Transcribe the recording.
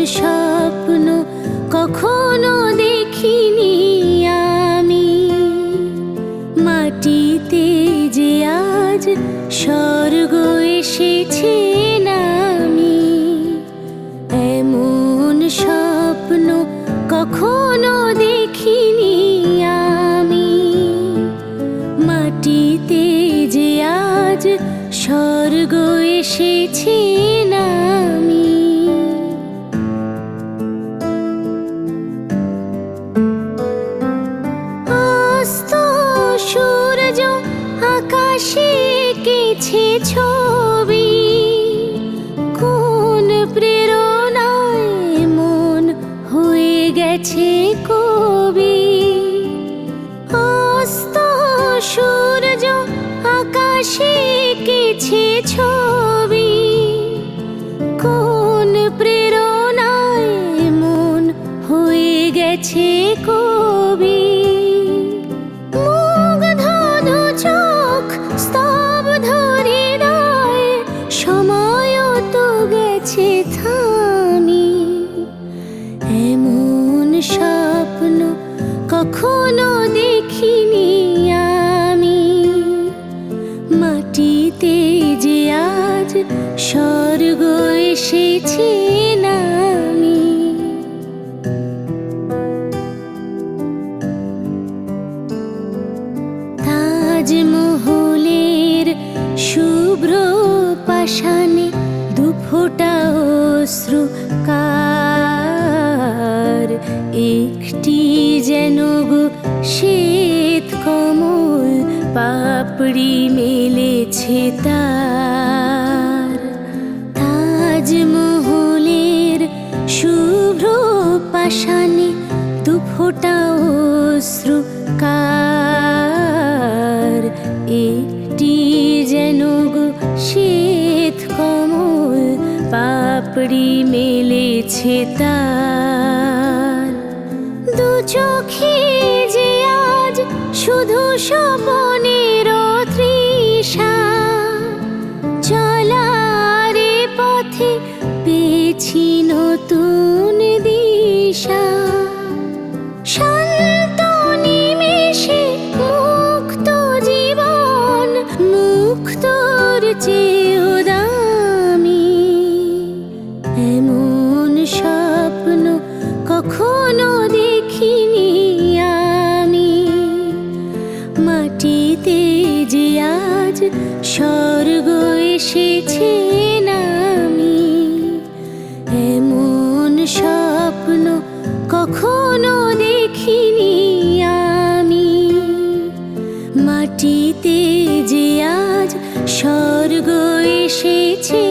স্বপ্ন কখনো দেখিনি আমি, মাটিতে যে আজ স্বর্গ এসেছে নামি। এমন স্বপ্ন কখনো দেখিনি আমি, মাটিতে যে আজ স্বর্গ এসেছে নামি। অস্ত সূর্য আকাশে এঁকেছে ছবি, কোন প্রেরণায় মন হয়ে গেছে কবি। অস্ত সূর্য আকাশে এঁকেছে ছবি, কোন প্রেরণায় মন হয়ে গেছে কবি। মুগ্ধ দু চোখ স্তব্ধ হৃদয়, সময় তো গেছে থামি। এমন স্বপ্ন কখনো দেখিনি আমি, মাটিতে যে আজ স্বর্গ এসেছে নামি। তাজমহলের শুভ্র পাষাণে দুফোঁটা অশ্রু কার, একটি যেন গো শ্বেত কমল পাপড়ি মেলেছে তার। তাজমহলের শুভ্র পাষাণে দুফোঁটা অশ্রু কার, একটি যেন গো শ্বেত কমল পাপড়ি মেলেছে তার। দু চোখে যে আজ শুধু স্বপনের তৃষা, চলার পথে পেয়েছি নতুন দিশা। শান্ত নিমেষে মুক্ত জীবন, মুক্তর চেয়েও দামি। এমন স্বপ্ন কখনো দেখিনি আমি, মাটিতে যে আজ স্বর্গ এসেছে নামি। এমন স্বপ্ন কখনো দেখিনি আমি, মাটিতে যে আজ স্বর্গ এসেছে